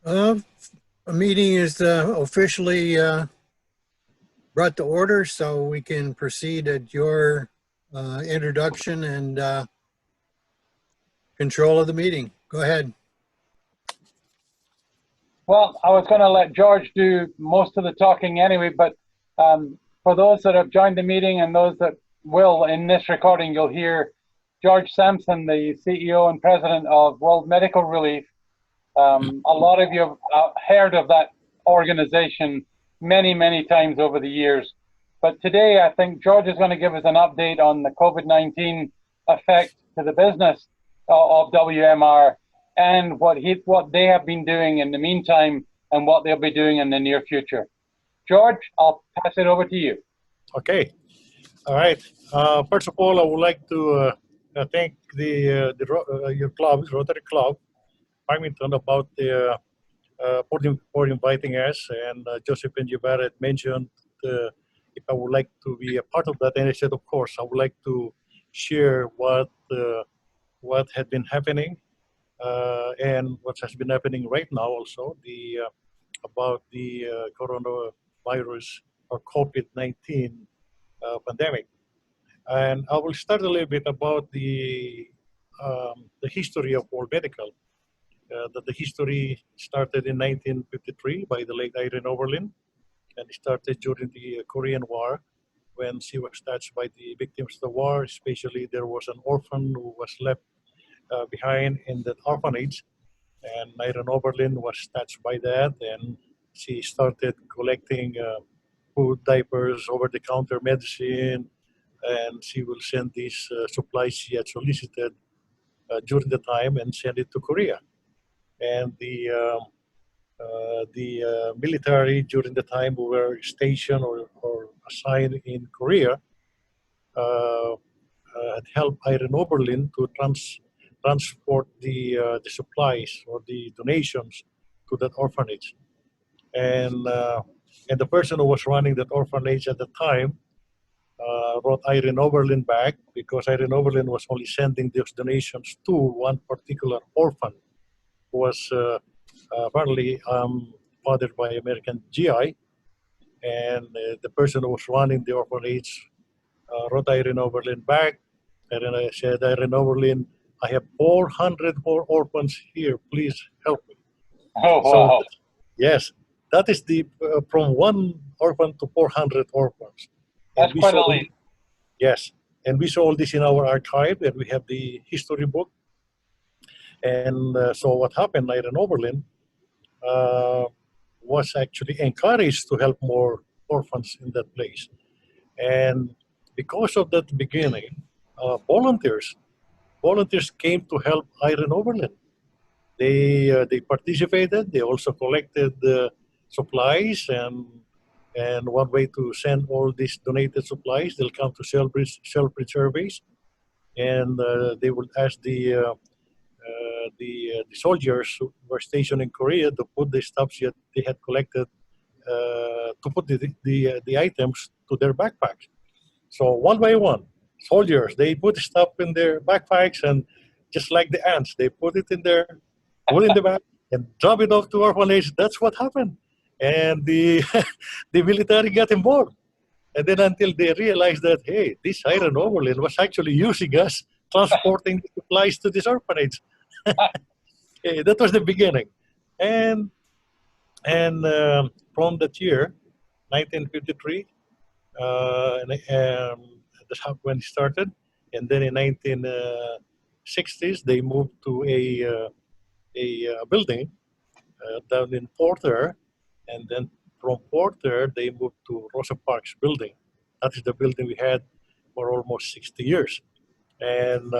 Uh, a meeting is officially brought to order, so we can proceed at your introduction and control of the meeting. Go ahead. Well, I was going to let George do most of the talking anyway, but for those that have joined the meeting and those that will, in this recording, you'll hear George Samson, the CEO and president of World Medical Relief. A lot of you have heard of that organization many, many times over the years. But today, I think George is going to give us an update on the COVID-19 effect to the business of WMR and what they have been doing in the meantime and what they'll be doing in the near future. George, I'll pass it over to you. Okay. All right. First of all, I would like to thank your club, Rotary Club, Farmington, about for inviting us. And Joseph and Barrett mentioned if I would like to be a part of that, and I said, of course, I would like to share what had been happening and what has been happening right now. Also, about the coronavirus or COVID-19 pandemic. And I will start a little bit about the history of World Medical. That the history started in 1953 by the late Irene Oberlin, and it started during the Korean War when she was touched by the victims of the war. Especially, there was an orphan who was left behind in that orphanage, and Irene Oberlin was touched by that, and she started collecting food, diapers, over-the-counter medicine, and she will send these supplies she had solicited during the time and send it to Korea. And the military during the time who were stationed or assigned in Korea had helped Irene Oberlin to transport the supplies or the donations to that orphanage. And the person who was running that orphanage at the time wrote Irene Oberlin back, because Irene Oberlin was only sending those donations to one particular orphan who was apparently fathered by American GI. And the person who was running the orphanage wrote Irene Oberlin back, and then I said, Irene Oberlin, I have 400 more orphans here. Please help me. Oh, wow. So, yes, that is the from one orphan to 400 orphans. That's quite a leap. Yes, and we saw all this in our archive, and we have the history book. And so what happened, Irene Oberlin was actually encouraged to help more orphans in that place. And because of that beginning, volunteers came to help Irene Oberlin. They participated. They also collected supplies, and one way to send all these donated supplies, they'll come to Selbridge surveys, and they would ask the soldiers who were stationed in Korea to put the stuff that they had collected, to put the items to their backpacks. So one by one, soldiers, they put stuff in their backpacks, and just like the ants, they put it in there, put it in the back, and drop it off to orphanage. That's what happened. And the military got involved. And then until they realized that, hey, this Irene Oberlin was actually using us, transporting the supplies to this orphanage. That was the beginning. And from that year, 1953, that's how when it started. And then in 1960s, they moved to a building down in Porter, and then from Porter they moved to Rosa Parks building. That is the building we had for almost 60 years. And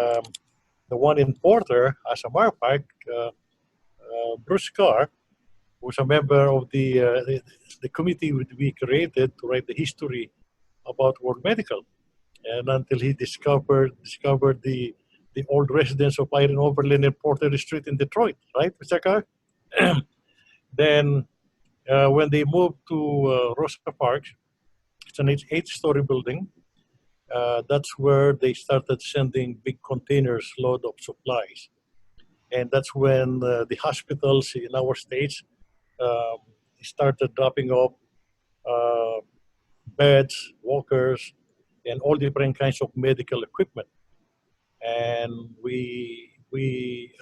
the one in Porter, as a matter of fact, Bruce Carr was a member of the committee we created to write the history about World Medical, and until he discovered the old residence of Irene Oberlin in Porter Street in Detroit, right, Mr. Carr? Then when they moved to Rosa Parks, it's an 8-story building. That's where they started sending big containers load of supplies. And that's when the hospitals in our states um, started dropping off beds, walkers, and all different kinds of medical equipment. And we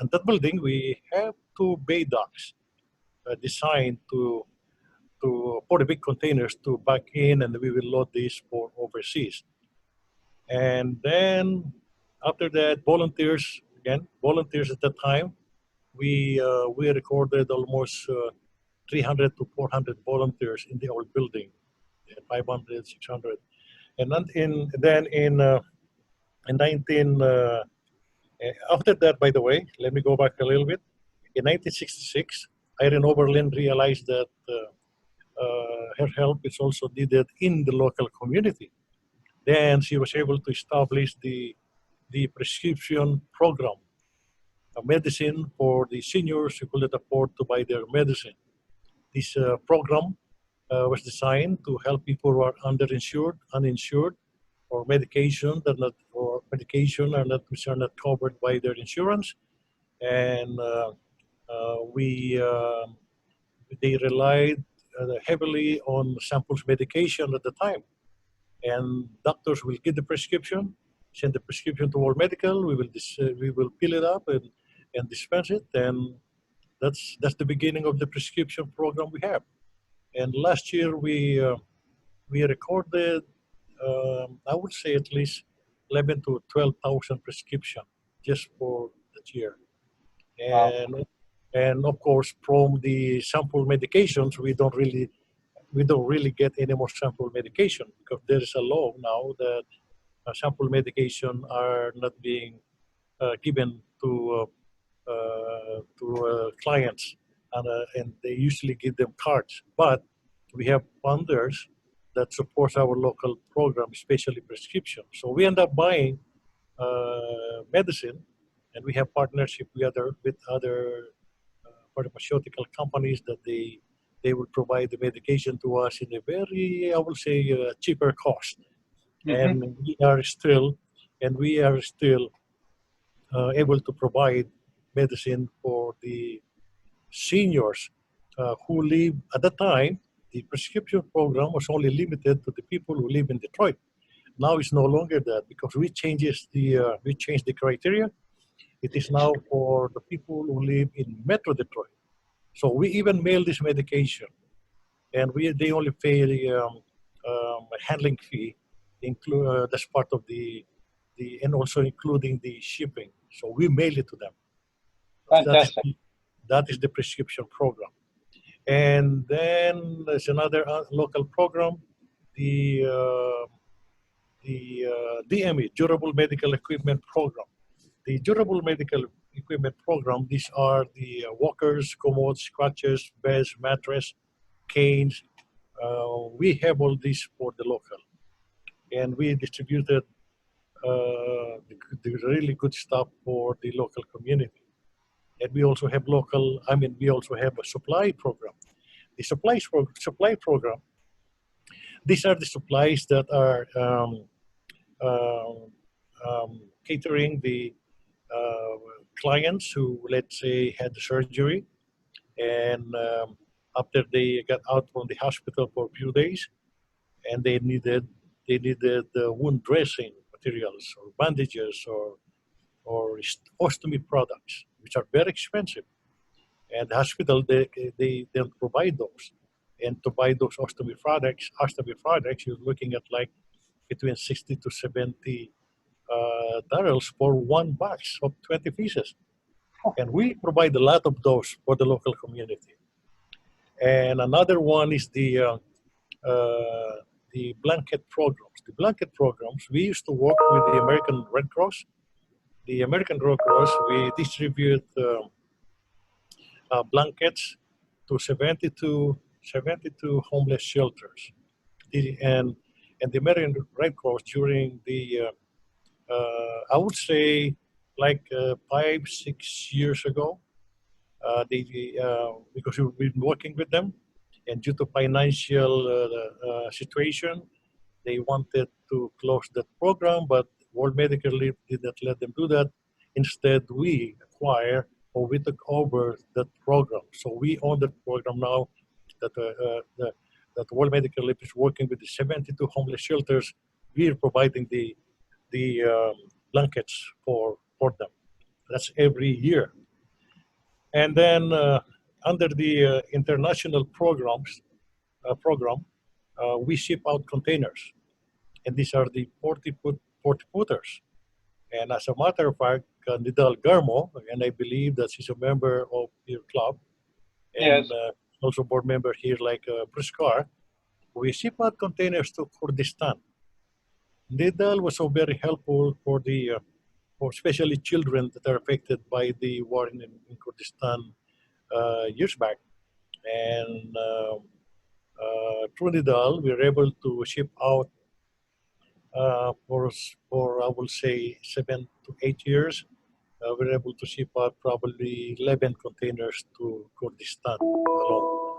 in that building we have two bay docks designed for the big containers to back in, and we will load these for overseas. And then after that, volunteers at that time, we recorded almost 300 to 400 volunteers in the old building, 500, 600. And then in 19, after that, by the way, let me go back a little bit. In 1966, Irene Oberlin realized that her help is also needed in the local community. Then she was able to establish the prescription program, a medicine for the seniors who couldn't afford to buy their medicine. This program was designed to help people who are underinsured, uninsured, or medication which are not covered by their insurance, and they relied heavily on samples medication at the time. And doctors will get the prescription, send the prescription to our medical. We will fill it up and dispense it, and that's the beginning of the prescription program we have. And last year we recorded, I would say at least 11 to 12,000 prescription just for that year. And Wow. and of course from the sample medications we don't really get any more sample medication, because there is a law now that sample medication are not being given to clients, and they usually give them cards. But we have funders that support our local program, especially prescription. So we end up buying medicine, and we have partnership with other pharmaceutical companies that they will provide the medication to us in a very, I will say, cheaper cost. Mhm. And we are still able to provide medicine for the seniors who live. At the time, the prescription program was only limited to the people who live in Detroit. Now it's no longer that, because we changed the criteria. It is now for the people who live in Metro Detroit. So we even mail this medication, and they only pay the handling fee, that's part of and also including the shipping. So we mail it to them. Fantastic. That is the prescription program. And then there's another local program, the DME, Durable Medical Equipment Program. The Durable Medical Equipment Program, these are the walkers, commodes, crutches, beds, mattress, canes. We have all these for the local. And we distributed the really good stuff for the local community. And we also have we also have a supply program. The supply program, these are the supplies that are catering the clients who, let's say, had the surgery, and after they got out from the hospital for a few days, and they needed wound dressing materials or bandages or ostomy products, which are very expensive. And the hospital, they don't provide those. And to buy those ostomy products, you're looking at like between 60 to 70 barrels for one box of 20 pieces. And we provide a lot of those for the local community. And another one is the blanket programs. The blanket programs, we used to work with the American Red Cross. The American Red Cross, we distribute blankets to 72 homeless shelters. And the American Red Cross during I would say like 5, 6 years ago, because we've been working with them, and due to financial situation, they wanted to close that program, but World Medical Leave did not let them do that. Instead, we acquire or we took over that program. So we own that program now. That World Medical Relief is working with the 72 homeless shelters. We are providing the blankets for them. That's every year. And then under the international program, we ship out containers, and these are the 40-footers. And as a matter of fact, Nidal Garmo, and I believe that she's a member of your club, and Yes. also board member here like Priskar, we ship out containers to Kurdistan. Nidal was so very helpful for for especially children that are affected by the war in Kurdistan years back. And through Nidal, we were able to ship out for I will say 7 to 8 years. We're able to ship out probably 11 containers to Kurdistan alone.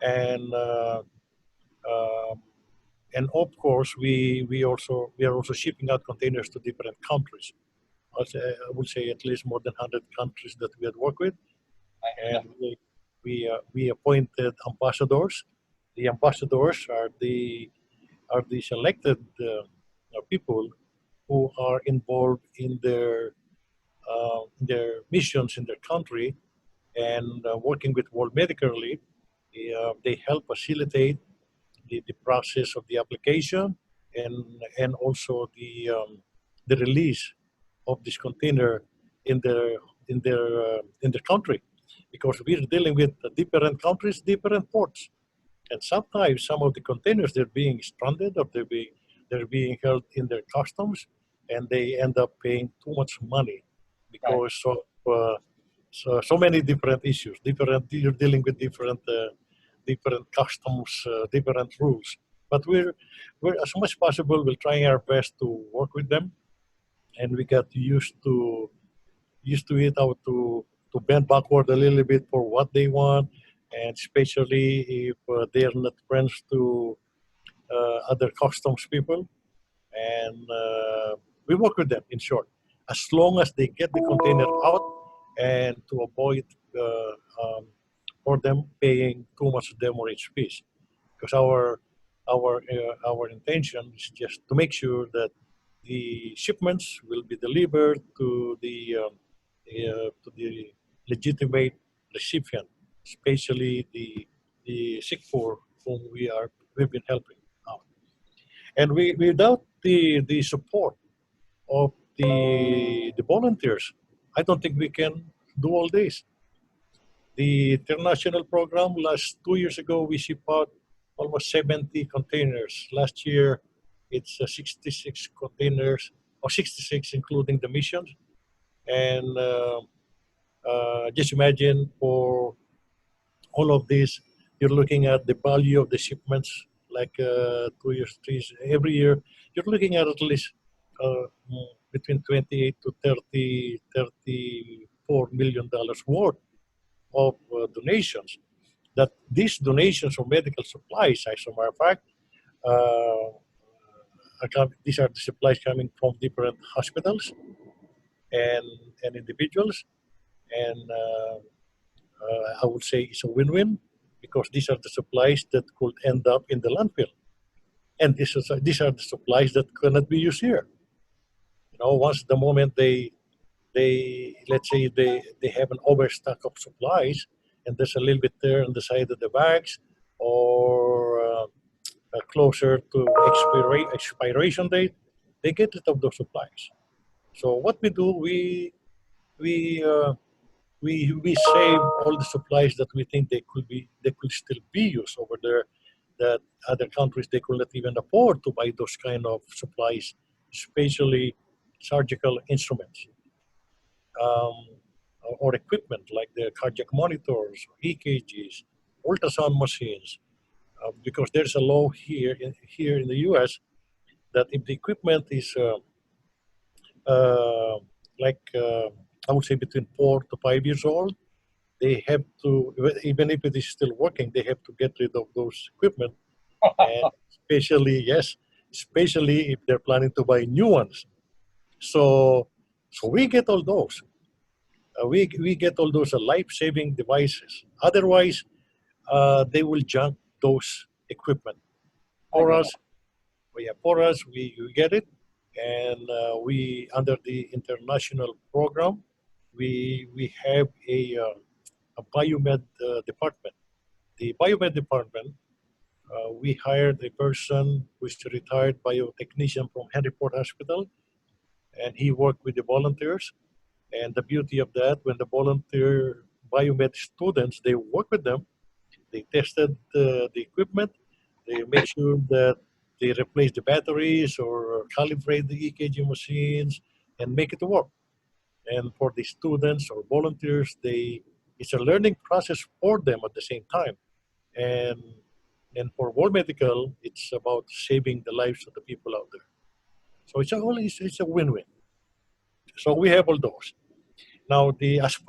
And um, and of course, we are also shipping out containers to different countries. I would say at least more than 100 countries that we had worked with, and we appointed ambassadors. The ambassadors are the selected people who are involved in their missions in their country, and working with World Medical Relief. They help facilitate the process of the application, and also the release of this container in their country, because we're dealing with different countries, different ports, and sometimes some of the containers they're being stranded, or they're being held in their customs, and they end up paying too much money because of so many different issues. You're dealing with different customs, different rules. But we're as much as possible, we're trying our best to work with them, and we got used to it, how to bend backward a little bit for what they want, and especially if they are not friends to other customs people, and we work with them. In short, as long as they get the container out, and to avoid for them paying too much demurrage fees, because our intention is just to make sure that the shipments will be delivered to the legitimate recipient, especially the sick poor whom we've been helping out. And without the support of the volunteers, I don't think we can do all this. The international program, last 2 years ago, we shipped out almost 70 containers. Last year, it's 66 containers, or 66 including the missions. And just imagine, for all of this, you're looking at the value of the shipments, like 2 years, 3 years, every year, you're looking at least between 28 to 34 million dollars worth of donations. That these donations of medical supplies, as a matter of fact, these are the supplies coming from different hospitals and individuals, and I would say it's a win-win, because these are the supplies that could end up in the landfill, and these are the supplies that cannot be used here. Once the moment they let's say they have an overstock of supplies, and there's a little bit there on the side of the bags, or closer to expiration date, they get rid of those supplies. So what we do, we save all the supplies that we think they could still be used over there, that other countries they could not even afford to buy those kind of supplies, especially surgical instruments, or equipment like the cardiac monitors, EKGs, ultrasound machines, because there's a law here in the U.S. that if the equipment is I would say between 4 to 5 years old, they have to, even if it is still working, they have to get rid of those equipment, and especially if they're planning to buy new ones. So we get all those. we get all those life-saving devices. Otherwise, they will junk those equipment. For Okay. us, we get it, and we under the international program, we have a biomed department. The biomed department, we hired a person who's a retired biotechnician from Henryport Hospital, and he worked with the volunteers. And the beauty of that, when the volunteer biomed students, they work with them, they tested the equipment, they make sure that they replace the batteries or calibrate the EKG machines and make it work. And for the students or volunteers, it's a learning process for them at the same time. And for World Medical, it's about saving the lives of the people out there. So it's a win-win. So we have all those. Now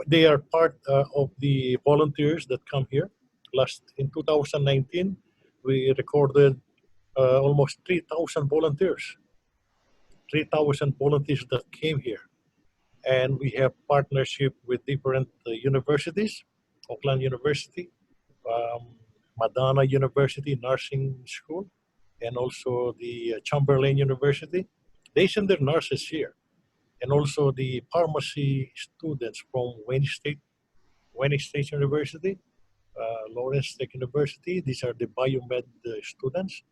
they are part of the volunteers that come here. Last in 2019, we recorded almost 3,000 volunteers. 3,000 volunteers that came here, and we have partnership with different universities, Oakland University, Madonna University Nursing School, and also the Chamberlain University. They send their nurses here, and also the pharmacy students from Wayne State University, Lawrence State University. These are the biomed students,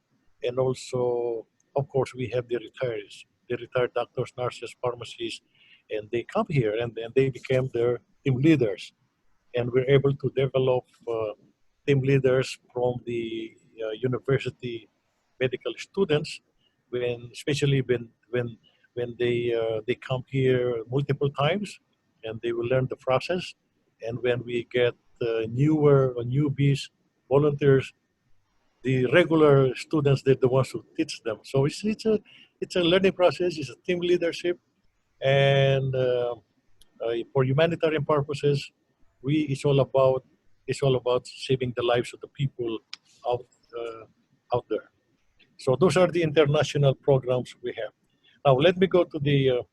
and also, of course, we have the retirees, the retired doctors, nurses, pharmacists, and they come here and they became their team leaders, and we're able to develop team leaders from the university medical students, especially when they come here multiple times, and they will learn the process. And when we get newer or newbies, volunteers, the regular students, they're the ones who teach them. So it's a learning process. It's a team leadership, and for humanitarian purposes, it's all about saving the lives of the people out out there. So those are the international programs we have. Now let me go to the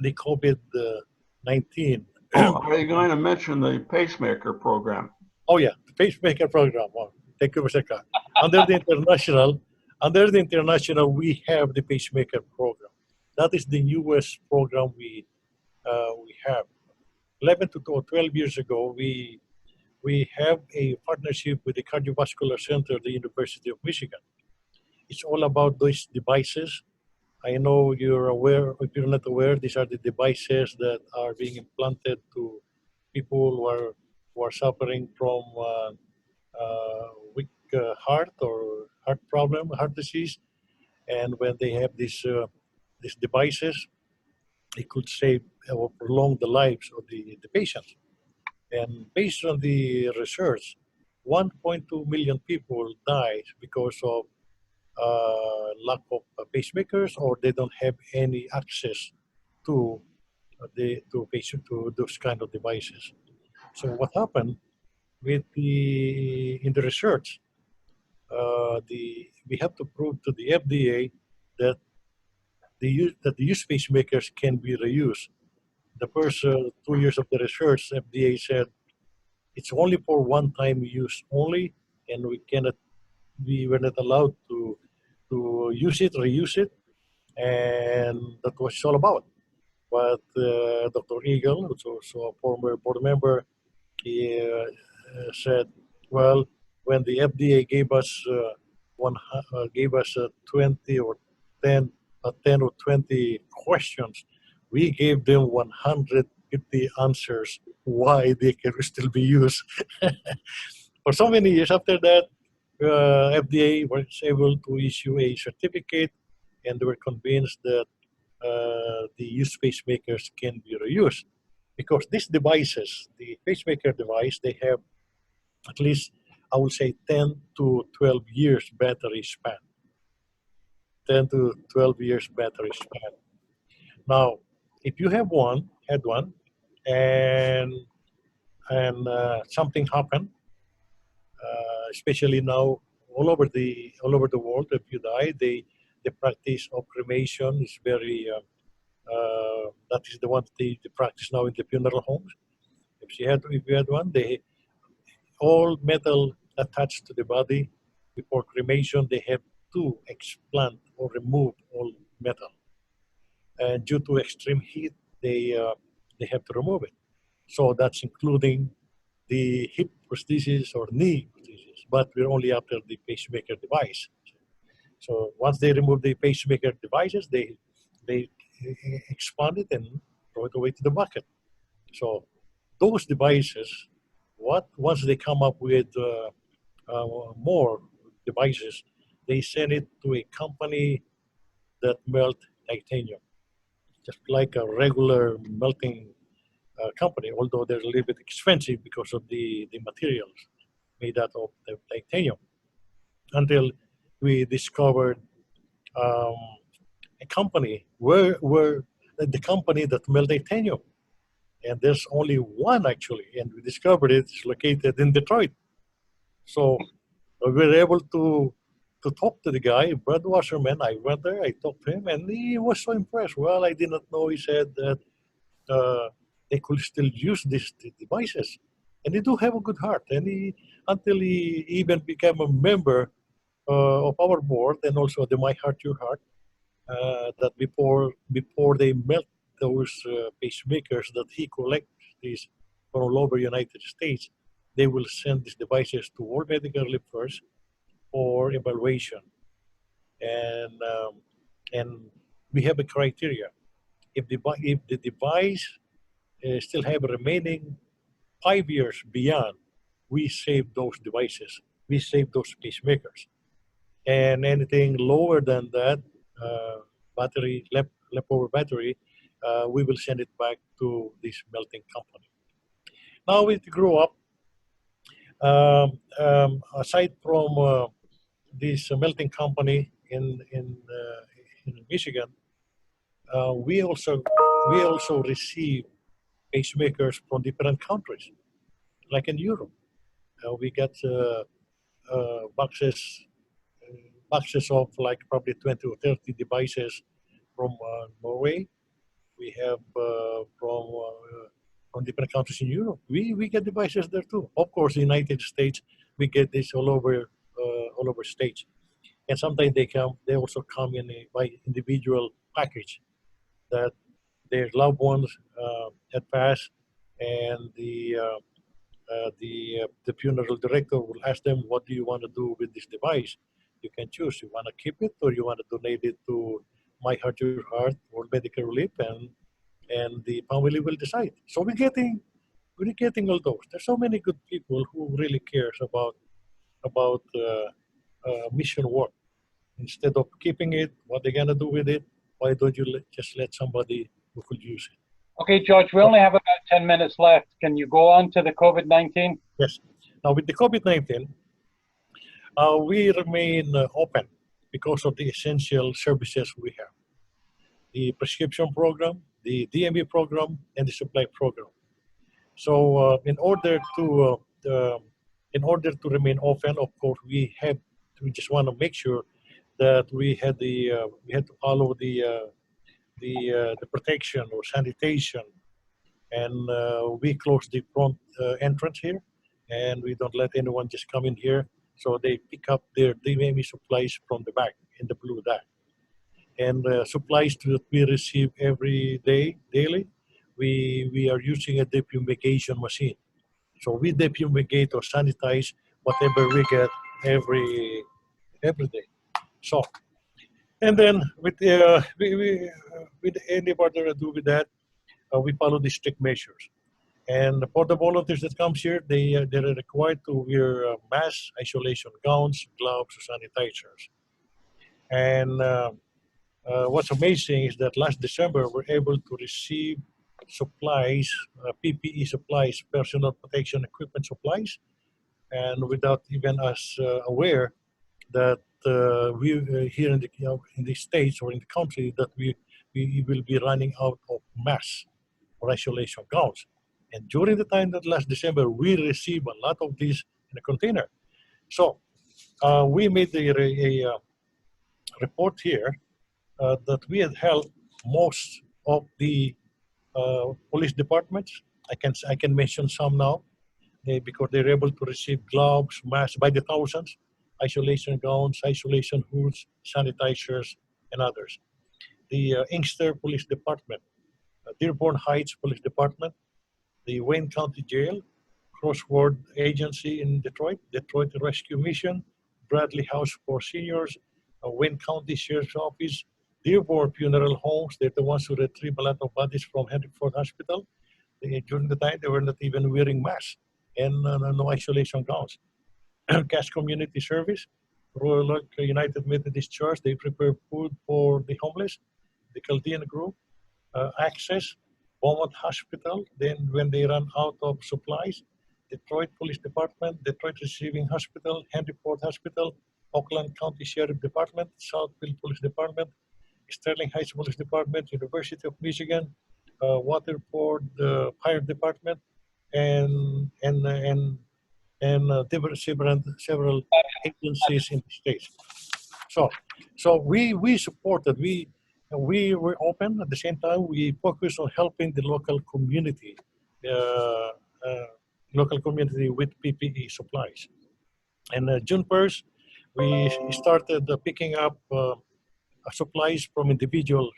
COVID-19. Oh, are you going to mention the pacemaker program? Oh yeah, the pacemaker program. Oh, thank you, Mr. Khan. Under the international, we have the pacemaker program. That is the newest program we have. 11 to 12 years ago, we have a partnership with the Cardiovascular Center at the University of Michigan. It's all about those devices. I know you're aware. If you're not aware, these are the devices that are being implanted to people who are suffering from weak heart or heart problem, heart disease. And when they have these devices, it could save or prolong the lives of the patients. And based on the research, 1.2 million people die because of lack of pacemakers, or they don't have any access to to those kind of devices. So what happened in the research? We have to prove to the FDA that the use pacemakers can be reused. The first 2 years of the research, FDA said it's only for one-time use only, and we were not allowed to use it, reuse it, and that was all about. But Dr. Eagle, who's also a former board member, he said, well, when the FDA gave us 20 or 10 or 20 questions, we gave them 150 answers why they can still be used. For so many years after that, FDA was able to issue a certificate, and they were convinced that the used pacemakers can be reused, because these devices, the pacemaker device, they have at least, I would say, 10 to 12 years battery span. 10 to 12 years battery span. Now, if you had one, and something happened, especially now all over the world, if you die, the practice of cremation is very That is the one they practice now in the funeral homes. If you had one, they all metal attached to the body before cremation. They have to explant or remove all metal, and due to extreme heat, they have to remove it. So that's including the hip prosthesis or knee prosthesis, but we're only after the pacemaker device. So once they remove the pacemaker devices, they expand it and throw it away to the bucket. So those devices, once they come up with more devices, they send it to a company that melt titanium, just like a regular melting company, although they're a little bit expensive because of the materials made out of the titanium. Until we discovered um, a company where the company that melt titanium, and there's only one actually, and we discovered it's located in Detroit. So we were able to talk to the guy, Brad Wasserman. I went there, I talked to him, and he was so impressed. Well, I did not know, he said, that they could still use these devices. And they do have a good heart. And until he even became a member of our board and also the My Heart, Your Heart, that before they melt those pacemakers that he collects these from all over United States, they will send these devices to World Medical Relief first for evaluation. And we have a criteria. If the device still have remaining 5 years beyond, we save those devices. We save those pacemakers. And anything lower than that, battery, leftover battery, we will send it back to this melting company. Now it grew up, aside from this melting company in Michigan, we also receive pacemakers from different countries, like in Europe. We got boxes of like probably 20 or 30 devices from Norway. We have from different countries in Europe. We get devices there too. Of course, in the United States, we get this all over states. And sometimes they also come in by individual package that their loved ones had passed, and the funeral director will ask them, what do you want to do with this device? You can choose. You want to keep it, or you want to donate it to My Heart, Your Heart, or Medical Relief, and the family will decide. So we're getting all those. There's so many good people who really cares about mission work. Instead of keeping it, what they're gonna do with it? Why don't you just let somebody who could use it? Okay, George, we only have about 10 minutes left. Can you go on to the COVID-19? Yes. Now with the COVID-19, we remain open because of the essential services we have. The prescription program, the DME program, and the supply program. So in order to remain open, of course, we just want to make sure that we had to follow the protection or sanitation, and we close the front entrance here, and we don't let anyone just come in here. So they pick up their DME supplies from the back in the blue bag, and supplies that we receive every day, daily. We are using a defumigation machine, so we defumigate or sanitize whatever we get every day. So, and then with any further ado with that, we follow the strict measures. And for the volunteers that comes here, they're required to wear masks, isolation gowns, gloves, sanitizers. And what's amazing is that last December, we're able to receive supplies, PPE supplies, personal protection equipment supplies, and without even us aware that we here in the States or in the country that we will be running out of masks or isolation gowns. And during the time that last December, we received a lot of these in a container. So we made a report here that we had helped most of the police departments. I can mention some now because they're able to receive gloves, masks by the thousands, isolation gowns, isolation hoods, sanitizers, and others. The Inkster Police Department, Dearborn Heights Police Department, the Wayne County Jail, Crossword Agency in Detroit, Detroit Rescue Mission, Bradley House for Seniors, Wayne County Sheriff's Office, Dearborn Funeral Homes. They're the ones who retrieve a lot of bodies from Henry Ford Hospital. During the time, they were not even wearing masks and no isolation gowns. Cash Community Service, Royal Oak United Methodist Church, they prepare food for the homeless. The Chaldean Group, Access, Beaumont Hospital. Then when they run out of supplies, Detroit Police Department, Detroit Receiving Hospital, Henry Ford Hospital, Oakland County Sheriff Department, Southfield Police Department, Sterling Heights Police Department, University of Michigan, Waterford Fire Department, and several agencies in the states. So we supported. We were open at the same time. We focused on helping the local community with PPE supplies. And June 1st, we started picking up supplies from individual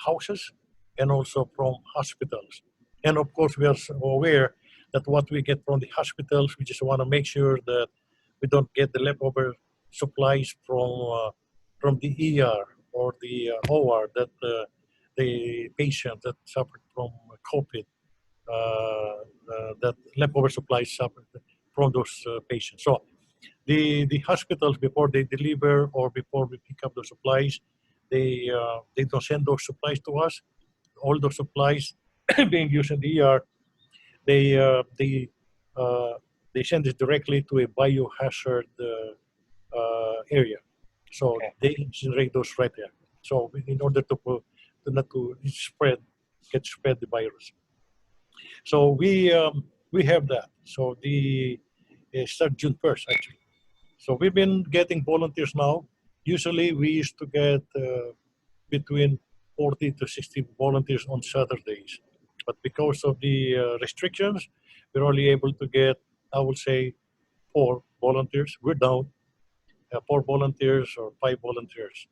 houses and also from hospitals. And of course, we are aware that what we get from the hospitals, we just want to make sure that we don't get the leftover supplies from the ER or the OR that the patient that suffered from COVID, that leftover supplies suffered from those patients. So the hospitals, before they deliver or before we pick up the supplies, they don't send those supplies to us. All those supplies being used in the ER, they send it directly to a biohazard area. So they incinerate those right there. So in order to not to get spread the virus. So we have that. So the start June 1st actually. So we've been getting volunteers now. Usually we used to get between 40 to 60 volunteers on Saturdays. But because of the restrictions, we're only able to get, I would say, 4 volunteers. We're down 4 volunteers or 5 volunteers.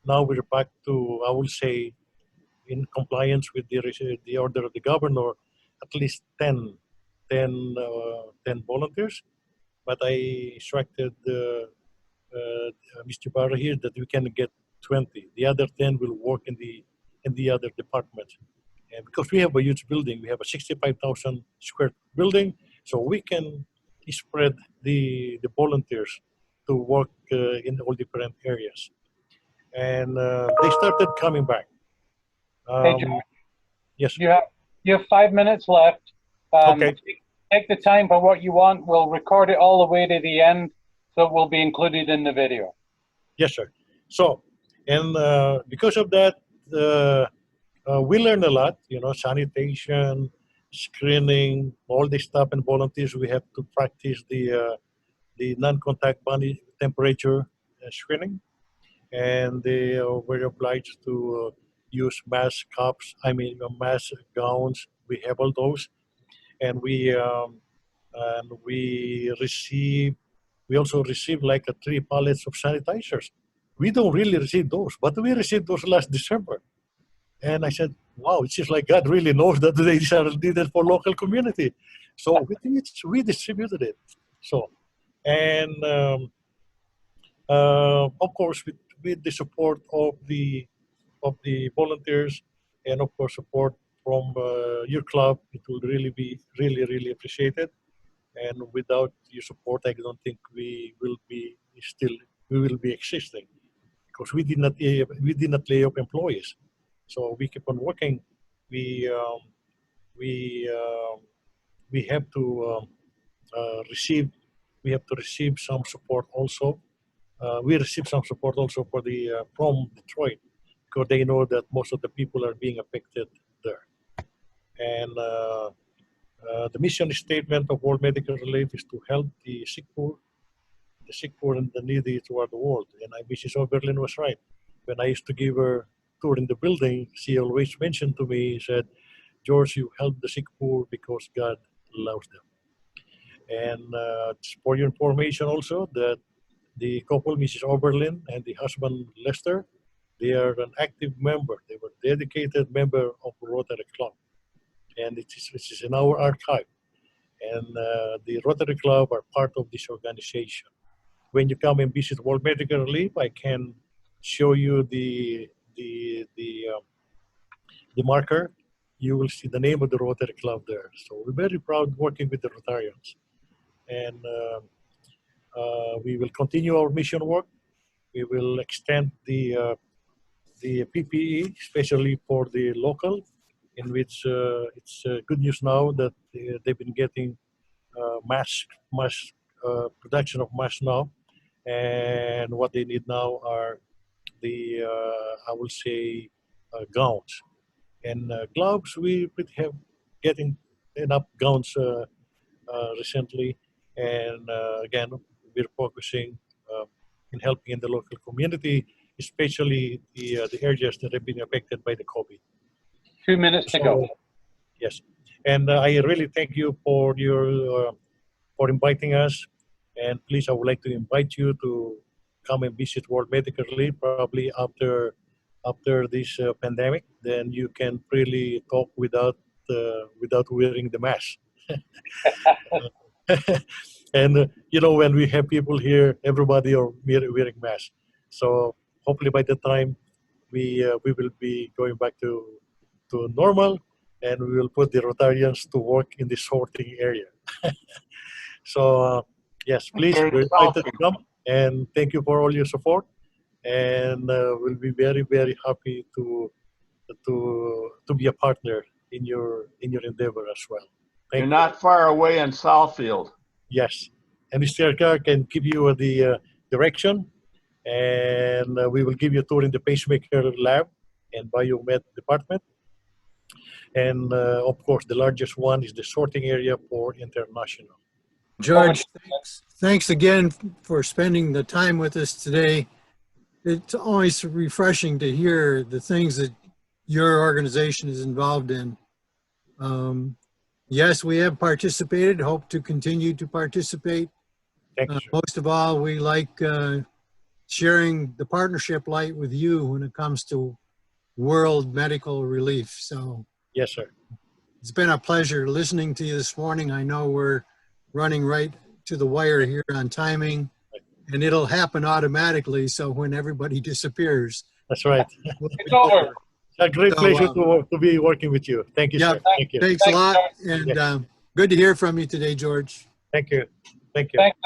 Now we're back to, I would say, in compliance with the order of the governor, at least 10 volunteers. But I instructed Mr. Barra here that we can get 20. The other 10 will work in the other departments. And because we have a huge building, we have a 65,000 square building, so we can spread the volunteers to work in all different areas. And they started coming back. Hey, George, yes. You have 5 minutes left. Okay. Take the time for what you want. We'll record it all the way to the end, so it will be included in the video. Yes, sir. So, and because of that, we learn a lot, sanitation, screening, all this stuff, and volunteers. We have to practice the non-contact body temperature screening, and they were obliged to use mask cups. Mask gowns. We have all those, and we also receive like 3 pallets of sanitizers. We don't really receive those, but we received those last December. And I said, wow, it's just like God really knows that these are needed for local community. So we distributed it. So, and of course, with the support of the volunteers and of course support from your club, it will really be really appreciated. And without your support, I don't think we will be existing, because we did not lay off employees. So we keep on working. We have to receive some support also. We received some support also from Detroit, because they know that most of the people are being affected there. And the mission statement of World Medical Relief is to help the sick poor and the needy throughout the world. And Mrs. Oberlin was right. When I used to give her touring the building, she always mentioned to me, she said, George, you help the sick poor because God loves them. And for your information also, that the couple, Mrs. Oberlin and the husband, Lester, they are an active member. They were dedicated member of Rotary Club. And it is in our archive. And the Rotary Club are part of this organization. When you come and visit World Medical Relief, I can show you the marker. You will see the name of the Rotary Club there. So we're very proud working with the Rotarians. And we will continue our mission work. We will extend the PPE, especially for the local, in which it's good news now that they've been getting mass production of masks now. And what they need now are the, I will say, gowns. And gloves, we have getting enough gowns recently. And again, we're focusing in helping in the local community, especially the areas that have been affected by the COVID. 2 minutes to go. Yes, and I really thank you for your for inviting us. And please, I would like to invite you to come and visit World Medical Relief probably after this pandemic. Then you can freely talk without wearing the mask. And you know, when we have people here, everybody are wearing masks. So hopefully by the time we will be going back to normal, and we will put the Rotarians to work in the sorting area. So yes, please, we're excited to come, and thank you for all your support. And we'll be very, very happy to be a partner in your endeavor as well. You're not far away in Southfield. Yes, and Mr. Carr can give you the direction, and we will give you a tour in the pacemaker lab and biomed department. And of course, the largest one is the sorting area for international. George, thanks again for spending the time with us today. It's always refreshing to hear the things that your organization is involved in. Yes, we have participated, hope to continue to participate. Thank you. Most of all, we like sharing the partnership light with you when it comes to World Medical Relief. So yes, sir. It's been a pleasure listening to you this morning. I know we're running right to the wire here on timing, and it'll happen automatically. So when everybody disappears, that's right. It's over. It's a great pleasure to be working with you. Thank you, sir. Thank you. Thanks a lot, and good to hear from you today, George. Thank you. Thank you. Thanks.